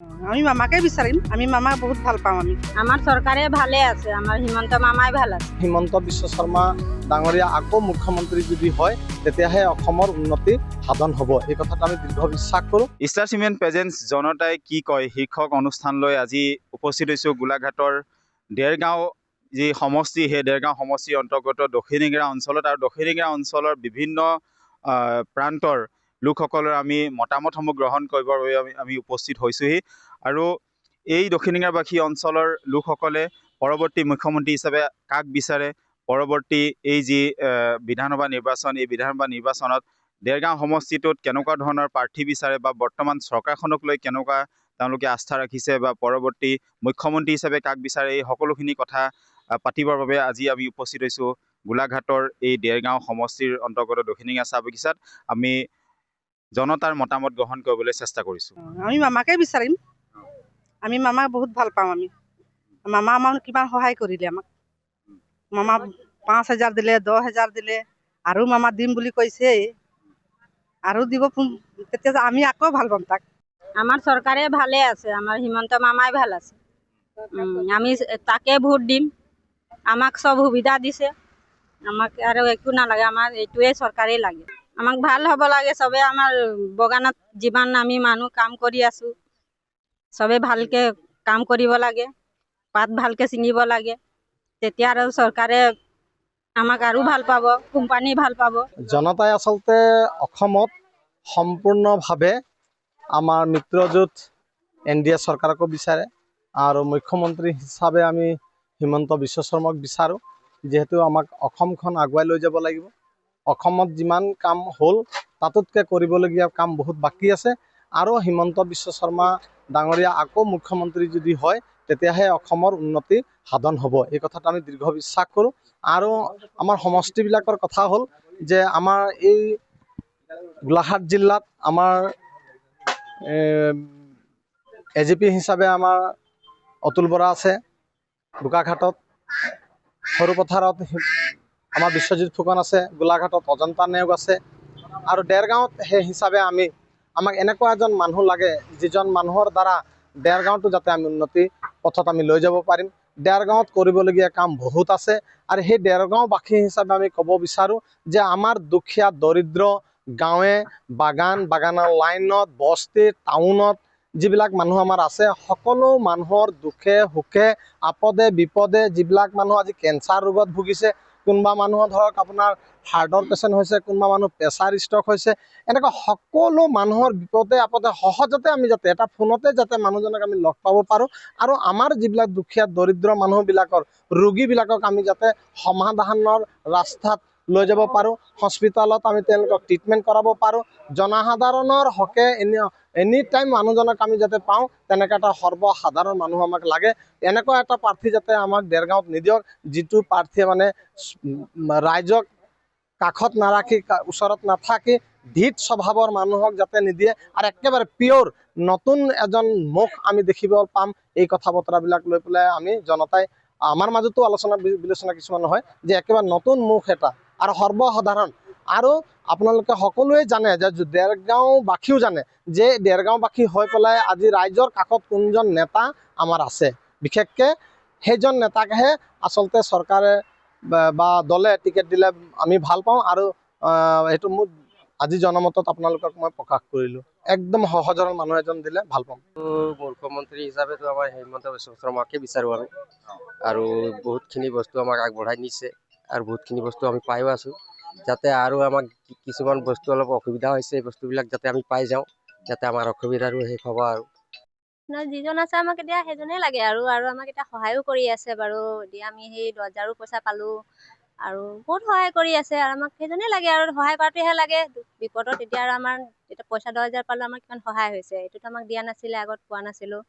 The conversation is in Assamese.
আমি মামাকে বিচাৰিম। আমি মামাক বহুত ভাল পাওঁ। আমাৰ চৰকাৰে ভালে আছে, আমাৰ হিমন্ত মামাই ভাল আছে। হিমন্ত বিশ্ব শৰ্মা ডাঙৰীয়া আকৌ মুখ্যমন্ত্ৰী যদি হয় তেতিয়াহে অসমৰ উন্নতি সাধন হ'ব, এই কথাটো আমি দৃঢ় বিশ্বাস কৰোঁ। ষ্টাৰ চিমেণ্ট প্ৰেজেন্স জনতাই কি কয় শীৰ্ষক অনুষ্ঠানলৈ আজি উপস্থিত হৈছোঁ গোলাঘাটৰ দেৰগাঁও যি সমষ্টি, সেই দেৰগাঁও সমষ্টিৰ অন্তৰ্গত দক্ষিণেঙেৰা অঞ্চলত। আৰু দক্ষিণেঙেৰা অঞ্চলৰ বিভিন্ন প্ৰান্তৰ লোকসকলৰ আমি মতামতসমূহ গ্ৰহণ কৰিবৰ বাবে আমি উপস্থিত হৈছোঁহি। আৰু এই দক্ষিণেঙেৰাবাসী অঞ্চলৰ লোকসকলে পৰৱৰ্তী মুখ্যমন্ত্ৰী হিচাপে কাক বিচাৰে, পৰৱৰ্তী এই যি বিধানসভা নিৰ্বাচন, এই বিধানসভা নিৰ্বাচনত দেৰগাঁও সমষ্টিটোত কেনেকুৱা ধৰণৰ প্ৰাৰ্থী বিচাৰে বা বৰ্তমান চৰকাৰখনক লৈ কেনেকুৱা তেওঁলোকে আস্থা ৰাখিছে বা পৰৱৰ্তী মুখ্যমন্ত্ৰী হিচাপে কাক বিচাৰে, এই সকলোখিনি কথা পাতিবৰ বাবে আজি আমি উপস্থিত হৈছোঁ গোলাঘাটৰ এই দেৰগাঁও সমষ্টিৰ অন্তৰ্গত দক্ষিণেঙেৰা চাহ বাগিচাত। আমি জনতাৰ মতামত গ্ৰহণ কৰিবলৈ চেষ্টা কৰিছোঁ। আমি মামাকে বিচাৰিম। আমি মামাক বহুত ভাল পাওঁ। মামা আমাক কিমান সহায় কৰিলে। মামা 5,000 দিলে, 10,000 দিলে, আৰু মামা দিম বুলি কৈছে, আৰু দিব। তেতিয়া আমি আকৌ ভাল পাম তাক। আমাৰ চৰকাৰে ভালে আছে, আমাৰ হিমন্ত মামাই ভাল আছে। আমি তাকে ভোট দিম। আমাক চব সুবিধা দিছে, আমাক আৰু একো নালাগে। আমাৰ এইটোৱে চৰকাৰেই লাগে। আমাক ভাল হ'ব লাগে চবে। আমাৰ বাগানত যিমান আমি মানুহ কাম কৰি আছোঁ, চবে ভালকে কাম কৰিব লাগে, পাত ভালকে ছিঙিব লাগে, তেতিয়া আৰু চৰকাৰে আমাক আৰু ভাল পাব, কোম্পানী ভাল পাব। জনতাই আচলতে অসমত সম্পূৰ্ণভাৱে আমাৰ মিত্ৰজোঁট NDA চৰকাৰকো বিচাৰে, আৰু মুখ্যমন্ত্ৰী হিচাপে আমি হিমন্ত বিশ্ব শৰ্মাক বিচাৰোঁ। যিহেতু আমাক অসমখন আগুৱাই লৈ যাব লাগিব। অসমত যিমান কাম হ'ল তাতোতকৈ কৰিবলগীয়া কাম বহুত বাকী আছে, আৰু হিমন্ত বিশ্ব শৰ্মা ডাঙৰীয়া আকৌ মুখ্যমন্ত্ৰী যদি হয় তেতিয়াহে অসমৰ উন্নতি সাধন হ'ব, এই কথাটো আমি দৃঢ় বিশ্বাস কৰোঁ। আৰু আমাৰ সমষ্টিবিলাকৰ কথা হ'ল যে আমাৰ এই গোলাঘাট জিলাত আমাৰ AGP হিচাপে আমাৰ অতুল বৰা আছে, বোকাঘাটত সৰুপথাৰত আমাৰ বিশ্বজিৎ ফুকন আছে, গোলাঘাটত অজন্তা নেওগ আছে, আৰু দেৰগাঁৱত সেই হিচাপে আমাক এনেকুৱা এজন মানুহ লাগে যিজন মানুহৰ দ্বাৰা দেৰগাঁৱতো যাতে আমি উন্নতি পথত আমি লৈ যাব পাৰিম। দেৰগাঁৱত কৰিবলগীয়া কাম বহুত আছে, আৰু সেই দেৰগাঁওবাসী হিচাপে আমি ক'ব বিচাৰোঁ যে আমাৰ দুখীয়া দৰিদ্ৰ গাঁৱে বাগানৰ লাইনত, বস্তিত, টাউনত যিবিলাক মানুহ আমাৰ আছে, সকলো মানুহৰ দুখে সুখে আপদে বিপদে, যিবিলাক মানুহ আজি কেঞ্চাৰ ৰোগত ভুগিছে, কোনোবা মানুহৰ ধৰক আপোনাৰ হাৰ্টৰ পেচেণ্ট হৈছে, কোনোবা মানুহ প্ৰেছাৰ ষ্ট্ৰক হৈছে, এনেকুৱা সকলো মানুহৰ বিপদে আপদে সহজতে আমি যাতে এটা ফোনতে যাতে মানুহজনক আমি লগ পাব পাৰোঁ, আৰু আমাৰ যিবিলাক দুখীয়া দৰিদ্ৰ মানুহবিলাকৰ ৰোগীবিলাকক আমি যাতে সমাধানৰ ৰাস্তাত লৈ যাব পাৰোঁ, হস্পিটেলত আমি তেওঁলোকক ট্ৰিটমেণ্ট কৰাব পাৰোঁ, জনসাধাৰণৰ হকে এনি টাইম মানুহজনক আমি যাতে পাওঁ, তেনেকৈ এটা সৰ্বসাধাৰণ মানুহ আমাক লাগে। এনেকুৱা এটা প্ৰাৰ্থী যাতে আমাক দেৰগাঁৱত নিদিয়ক, যিটো প্ৰাৰ্থীয়ে মানে ৰাইজক কাষত নাৰাখি, ওচৰত নাথাকি ধীট স্বভাৱৰ মানুহক যাতে নিদিয়ে, আৰু একেবাৰে পিয়ৰ নতুন এজন মুখ আমি দেখিব পাম। এই কথা বতৰাবিলাক লৈ পেলাই আমি জনতাই আমাৰ মাজতো আলোচনা বিলোচনা কিছুমান নহয় যে একেবাৰে নতুন মুখ এটা আৰু সৰ্বসাধাৰণ। আৰু আপোনালোকে সকলোৱে জানে যে দেৰগাঁওবাসীও জানে যে দেৰগাঁওবাসী হৈ পেলাই আজি ৰাইজৰ কাষত কোনজন নেতা আমাৰ আছে, বিশেষকৈ সেইজন নেতাকহে আচলতে চৰকাৰে বা দলে টিকেট দিলে আমি ভাল পাওঁ। আৰু সেইটো মোৰ আজি জনমতত আপোনালোকক মই প্ৰকাশ কৰিলোঁ। একদম সহজ সৰল মানুহ এজন দিলে ভাল পাম। মুখ্যমন্ত্ৰী হিচাপেতো আমাৰ হিমন্ত বিশ্ব শৰ্মাকে বিচাৰোঁ আমি, আৰু বহুতখিনি বস্তু আমাক আগবঢ়াই নিছে, আৰু বহুতখিনি বস্তু আমি পাইও আছোঁ। যাতে আৰু আমাক কিছুমান বস্তু অলপ অসুবিধা হৈছে, এই বস্তুবিলাক যাতে আমি পাই যাওঁ, যাতে আমাৰ অসুবিধাৰো শেষ হ'ব। আৰু যিজন আছে আমাক এতিয়া সেইজনেই লাগে, আৰু আমাক এতিয়া সহায়ো কৰি আছে বাৰু। এতিয়া আমি সেই 10,000ৰো পইচা পালোঁ, আৰু বহুত সহায় কৰি আছে, আৰু আমাক সেইজনেই লাগে, আৰু সহায় কৰাটোহে লাগে বিপদত। এতিয়া আৰু আমাৰ এতিয়া পইচা 10,000 পালোঁ, আমাৰ কিমান সহায় হৈছে, এইটোতো আমাক দিয়া নাছিলে, আগত পোৱা নাছিলোঁ।